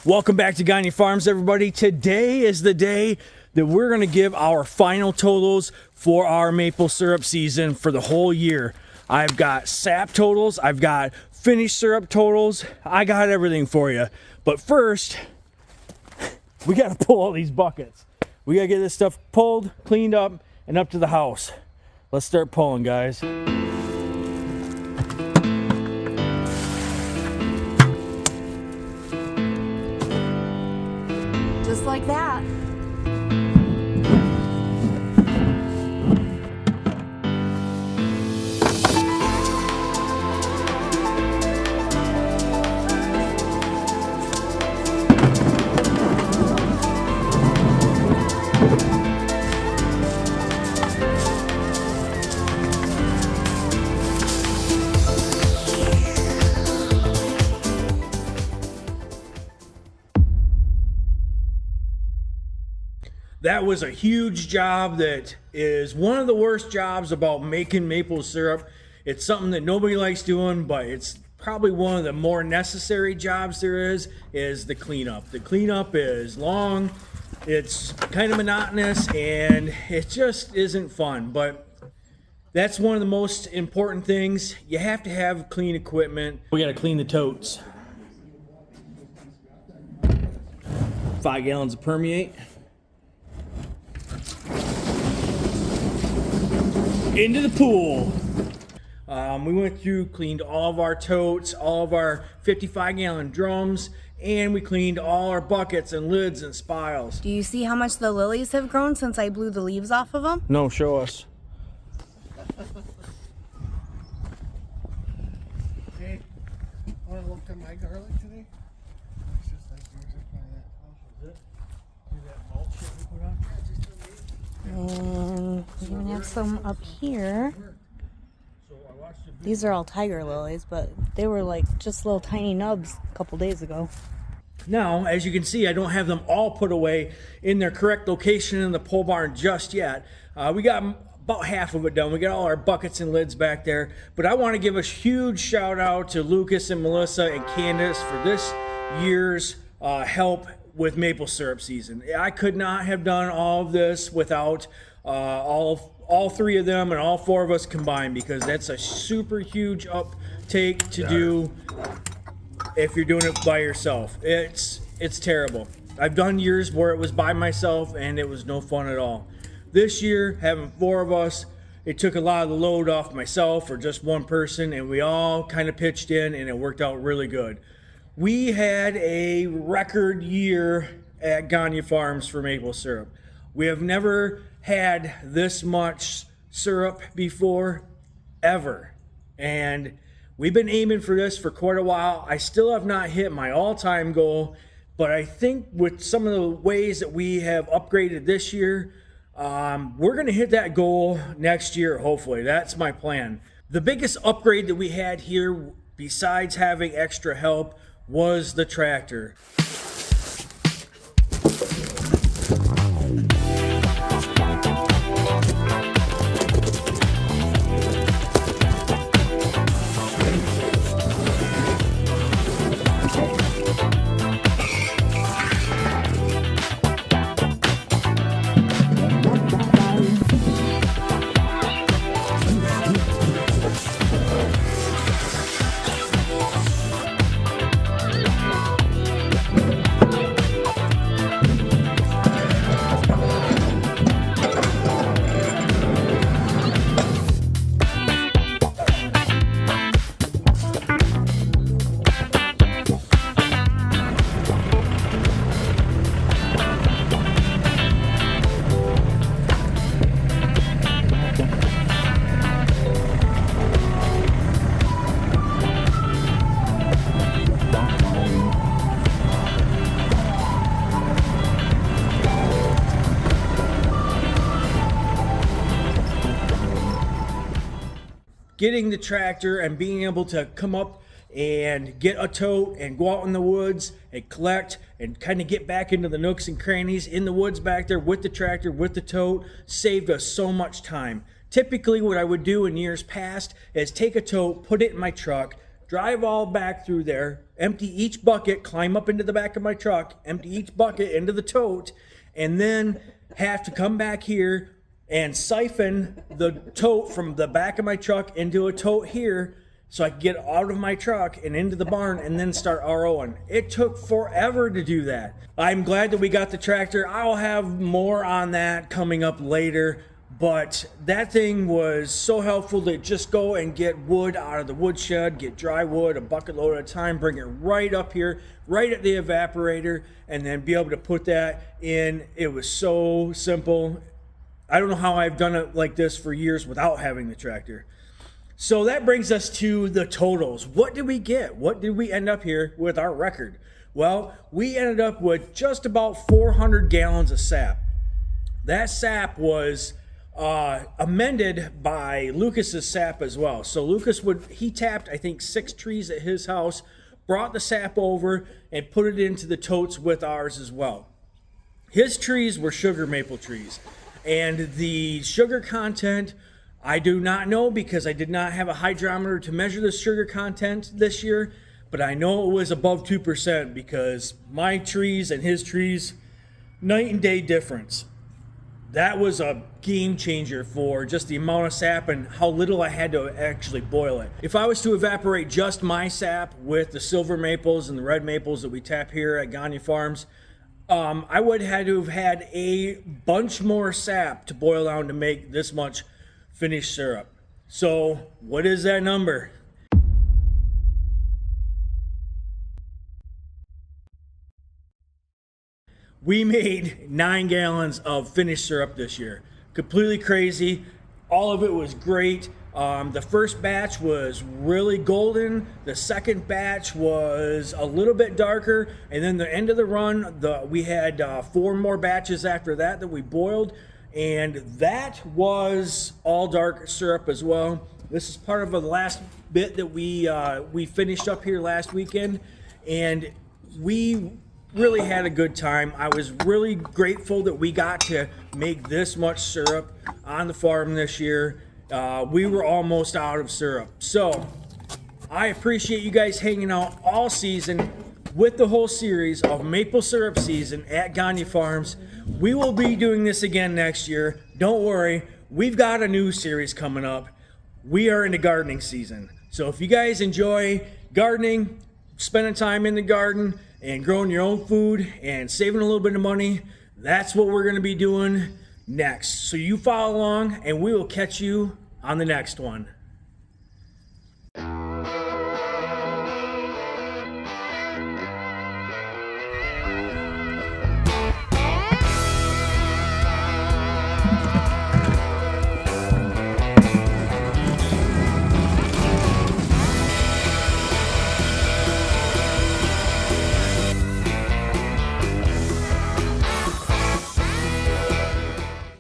Welcome back to Gagne Farms, everybody. Today is the day that we're going to give our final totals for our maple syrup season for the whole year. I've got sap totals, I've got finished syrup totals, I got everything for you. But first, we got to pull all these buckets. We got to get this stuff pulled, cleaned up, and up to the house. Let's start pulling, guys. Just like that. That was a huge job. That is one of the worst jobs about making maple syrup. It's something that nobody likes doing, but it's probably one of the more necessary jobs there is the cleanup. The cleanup is long, it's kind of monotonous, and it just isn't fun. But that's one of the most important things. You have to have clean equipment. We got to clean the totes. 5 gallons of permeate. Into the pool. We went through, cleaned all of our totes, all of our 55-gallon drums, and we cleaned all our buckets and lids and spiles. Do you see how much the lilies have grown since I blew the leaves off of them? No, show us. Hey, want to look at my garlic today? It's just like yours is by that. Is it? Do that mulch that we put on? And we even have some up here. These are all tiger lilies, but they were like just little tiny nubs a couple days ago. Now, as you can see, I don't have them all put away in their correct location in the pole barn just yet. We got about half of it done. We got all our buckets and lids back there. But I want to give a huge shout out to Lucas and Melissa and Candace for this year's help with maple syrup season. I could not have done all of this without all three of them and all four of us combined, because that's a super huge uptake to do if you're doing it by yourself. It's terrible. I've done years where it was by myself and it was no fun at all. This year, having four of us, it took a lot of the load off myself or just one person, and we all kind of pitched in and it worked out really good. We had a record year at Gagne Farms for maple syrup. We have never had this much syrup before, ever. And we've been aiming for this for quite a while. I still have not hit my all-time goal, but I think with some of the ways that we have upgraded this year, we're gonna hit that goal next year, hopefully. That's my plan. The biggest upgrade that we had here, besides having extra help, was the tractor. Getting the tractor and being able to come up and get a tote and go out in the woods and collect and kind of get back into the nooks and crannies in the woods back there with the tractor, with the tote, saved us so much time. Typically what I would do in years past is take a tote, put it in my truck, drive all back through there, empty each bucket, climb up into the back of my truck, empty each bucket into the tote, and then have to come back here and siphon the tote from the back of my truck into a tote here so I could get out of my truck and into the barn and then start ROing. It took forever to do that. I'm glad that we got the tractor. I'll have more on that coming up later, but that thing was so helpful to just go and get wood out of the woodshed, get dry wood, a bucket load at a time, bring it right up here, right at the evaporator, and then be able to put that in. It was so simple. I don't know how I've done it like this for years without having the tractor. So that brings us to the totals. What did we get? What did we end up here with our record? Well, we ended up with just about 400 gallons of sap. That sap was amended by Lucas's sap as well. So Lucas he tapped, I think, 6 trees at his house, brought the sap over and put it into the totes with ours as well. His trees were sugar maple trees. And the sugar content, I do not know because I did not have a hydrometer to measure the sugar content this year, but I know it was above 2% because my trees and his trees, night and day difference. That was a game changer for just the amount of sap and how little I had to actually boil it. If I was to evaporate just my sap with the silver maples and the red maples that we tap here at Gagne Farms, I would have to have had a bunch more sap to boil down to make this much finished syrup. So what is that number? We made 9 gallons of finished syrup this year. Completely crazy. All of it was great. The first batch was really golden. The second batch was a little bit darker. And then the end of the run, we had 4 more batches after that we boiled. And that was all dark syrup as well. This is part of the last bit that we finished up here last weekend. And we really had a good time. I was really grateful that we got to make this much syrup on the farm this year. We were almost out of syrup. So I appreciate you guys hanging out all season with the whole series of maple syrup season at Gagne Farms. We will be doing this again next year. Don't worry, we've got a new series coming up. We are into gardening season. So if you guys enjoy gardening, spending time in the garden and growing your own food and saving a little bit of money, that's what we're going to be doing next. So you follow along and we will catch you on the next one.